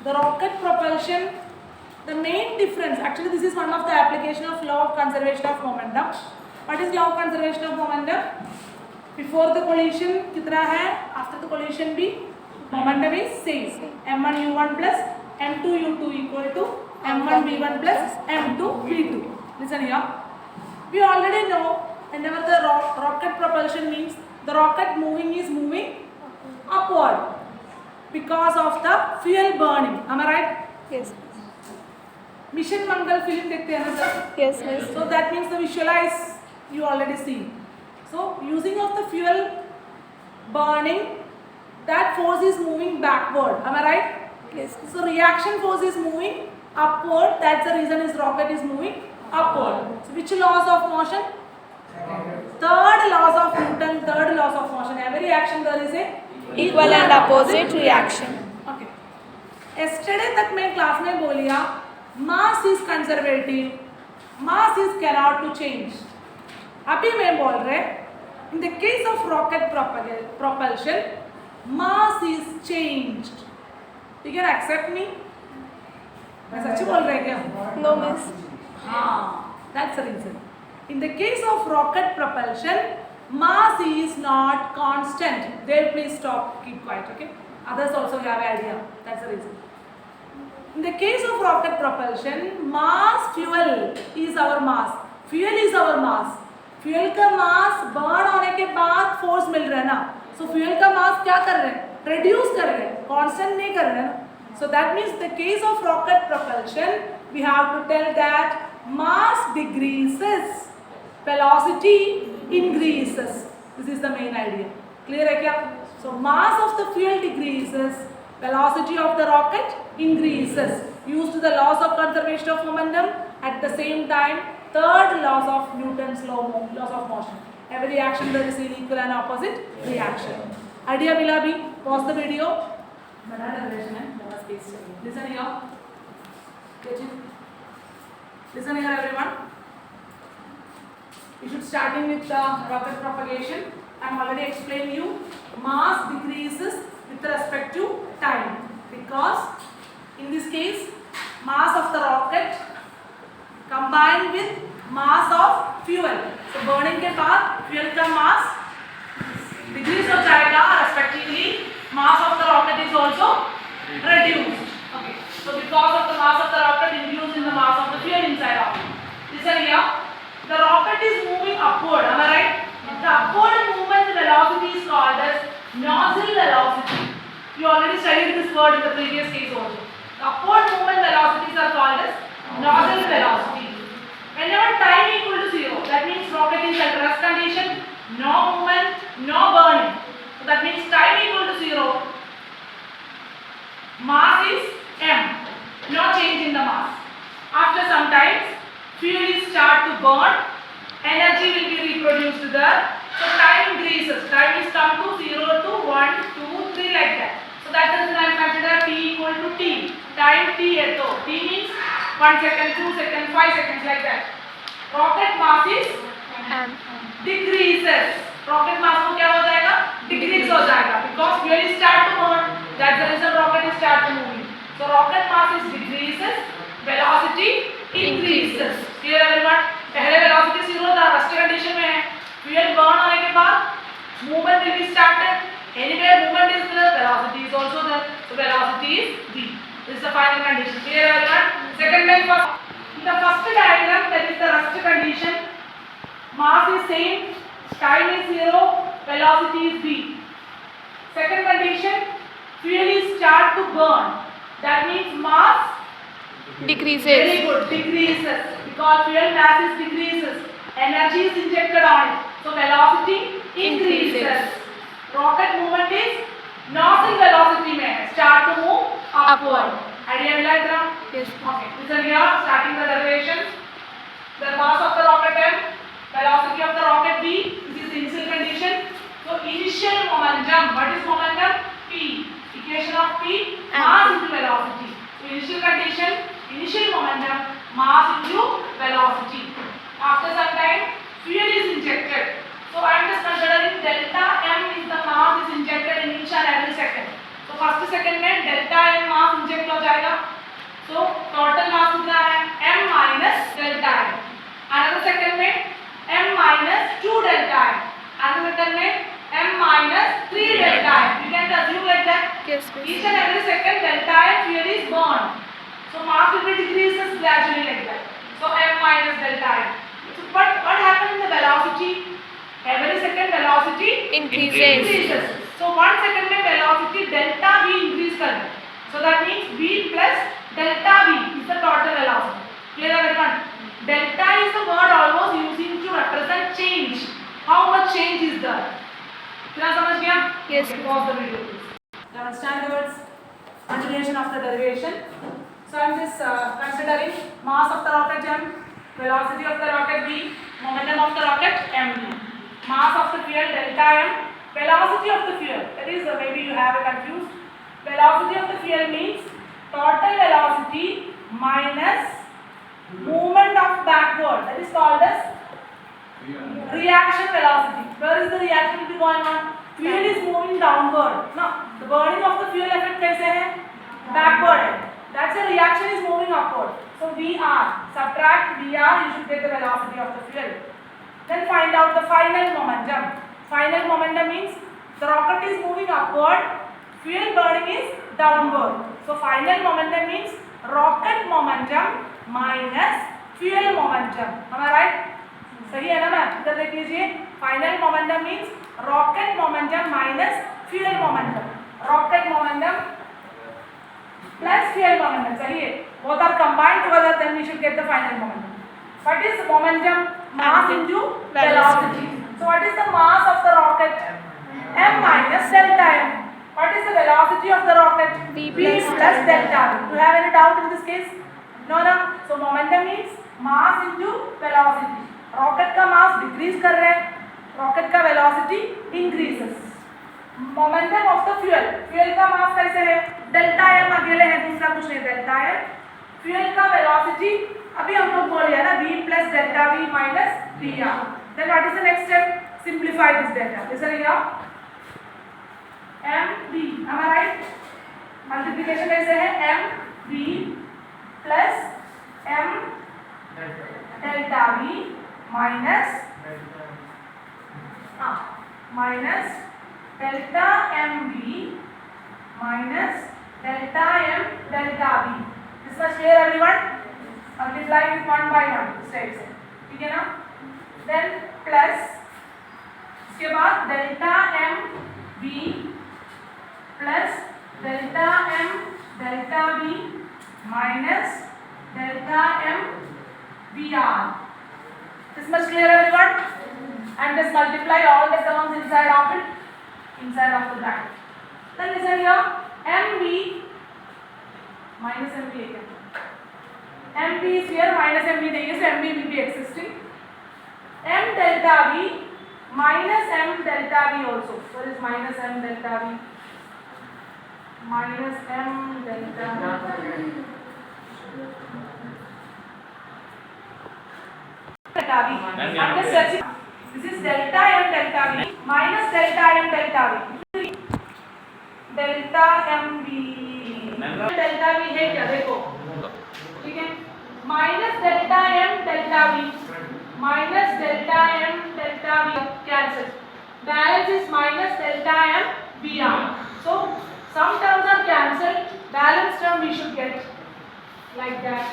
The rocket propulsion, the main difference, actually this is one of the application of law of conservation of momentum. What is law of conservation of momentum? Before the collision कितना है? After the collision भी momentum is same. m1 u1 plus m2 u2 equal to m1 v1 plus m2 v2. Listen here. We already know whenever the rocket propulsion means the rocket is moving upward because of the fuel burning. Am I right? Yes. Mission Mangal film देखते हैं ना sir? Yes, yes. So that means the visualize you already seen. So using of the fuel burning, that force is moving backward. Am I right? Yes. So reaction force is moving upward. That's the reason is rocket is moving upward. So which laws of motion? Third laws of Newton. Third laws of motion. Every action there is a Equal and opposite reaction. Okay. Yesterday तक मैं class में बोलिया mass is conservative, mass is cannot to change. अभी मैं बोल रहे in the case of rocket propulsion, mass is changed. You can accept me? मैं सच्ची बोल रहे क्या? No, miss. हाँ, that's the reason. In the case of rocket propulsion, mass is not constant. There, please stop, keep quiet, okay? Others also have idea. That's the reason. In the case of rocket propulsion, mass fuel is our mass. Fuel is our mass. Fuel का mass burn होने के बाद force मिल रहा है ना. So fuel का mass क्या कर रहे हैं? Reduce कर रहे हैं. Constant नहीं कर रहे हैं ना. So that means the case of rocket propulsion, we have to tell that mass decreases, velocity increases. This is the main idea. Clear है क्या? So mass of the fuel decreases, velocity of the rocket increases. Used the laws of conservation of momentum. At the same time, third laws of Newton's laws of motion. Every action there is an equal and opposite reaction. Idea मिला भी? Pause the video. बड़ा derivation है, बड़ा space चाहिए. Listen here. Get it? Listen here, everyone. We should starting with the rocket propagation. I am already explained you. Mass decreases with respect to time because in this case mass of the rocket combined with mass of fuel. So burning के बाद fuel का mass decrease हो जाएगा, respectively mass of the rocket is also reduced. Okay. So because of the mass of the rocket induced in the mass of the fuel inside of it. Listen here. The rocket is moving upward. Am I right? The upward movement velocity is called as nozzle velocity. You already studied this word in the previous case also. The upward movement velocities are called as nozzle velocity. Whenever time equal to 0, that means rocket is at rest condition, no movement, no burning. So that means time equal to 0, mass is m, no change in the mass. After some time, fuel is start to burn, energy will be reproduced there. So time increases. Time is come to 0 to 1, 2, 3 like that. So that is when I consider t equal to t. Time t है तो t means 1 second, 2 seconds, 5 seconds like that. Rocket mass is decreases. Rocket mass को क्या हो जाएगा? Decrease हो जाएगा because fuel is start to burn. That's the reason rocket is start to moving. So rocket mass is decreases, velocity increases. Clear everyone? पहले velocity 0 था, rest condition में है. Fuel burn होने के बाद movement will be started. Anywhere movement is there, velocity is also there. So velocity is v. This is the final condition. Clear everyone? Second and first. In the first diagram, that is the rest condition. Mass is same, time is 0, velocity is v. Second condition, fuel is start to burn. That means mass Decreases. very good, decreases because fuel mass is decreases. Energy is injected on it, so velocity increases. Rocket movement is nozzle velocity में start to move upward. Idea मिला इतना? Yes. Okay. Listen here, starting the derivation. The mass of the rocket m, velocity of the rocket v. This is the initial condition. So initial momentum. What is momentum? P. Equation of P. Mass into velocity. So initial condition, initial momentum, mass into velocity. After some time, fuel is injected. So I am just considering delta m is the mass is injected in each and every second. So first second में delta M मास inject हो जाएगा. So total mass कितना है m minus delta m. Another second में m minus 2 delta m. Another second में m minus 3 delta m. You can assume like that. Yes, miss. Each and every second delta m here is burned. So mass will be decreases gradually like that. So m minus delta m. So but what happens in the velocity? Every second velocity Increases. So 1 second में velocity delta v increase कर दे. So that means v plus delta v is the total velocity. Clear everyone? Delta is the word almost using to represent change. How much change is there? क्या समझ गया? Yes. Okay, pause the video please. Now understand the words. Continuation of the derivation. So I am just considering mass of the rocket m, velocity of the rocket v, momentum of the rocket mv. Mass of the fuel delta m, velocity of the fuel. That is maybe you have a confused. Velocity of the fuel means total velocity minus movement of backward. That is called as reaction velocity. Where is the reaction will be going on? Fuel is moving downward. Now the burning of the fuel effect कैसे है? Backward. That's a reaction is moving upward. So VR, subtract VR, you should get the velocity of the fuel. Then find out the final momentum. Final momentum means the rocket is moving upward, fuel burning is downward. So final momentum means rocket momentum minus fuel momentum. Am I right? सही है ना ma'am? इधर देख लीजिए. Final momentum means rocket momentum minus fuel momentum. Rocket momentum plus fuel momentum. सही है. Both are combined together, then we should get the final momentum. What is momentum? Mass into velocity. So what is the mass of the rocket? M minus delta m. What is the velocity of the rocket? V plus delta v. Do you have any doubt in this case? No, no. So momentum means mass into velocity. Rocket का mass decrease कर रहे हैं, rocket का velocity increases. Momentum of the fuel. Fuel का mass कैसे है? Delta m अकेले है, दूसरा कुछ नहीं. Delta m. Fuel का velocity अभी हम लोग बोल रहे हैं ना, v plus delta v minus dr. Then what is the next step? Simplify this delta. Listen here. mv. Am I right? Multiplication कैसे है? mv plus m delta v minus delta mv minus delta m delta v. This much clear everyone? Multiply with 1 by 1 steps. ठीक है ना? Then plus इसके बाद delta m v plus delta m delta v minus delta m vr. This much clear everyone? And just multiply all the terms inside of it, inside of the bracket. Then listen here, mv minus mv again. mv is here, minus mv नहीं है, so mv will be existing. m delta v minus m delta v also. What is minus m delta v? Minus m delta v. Delta v. I'm just searching. This is delta m delta v minus delta m delta v. Delta m v. delta v है क्या देखो, ठीक है? Minus delta m delta v minus delta m delta v cancel. Balance is minus delta m vr. So some terms are cancelled. Balance term we should get like that.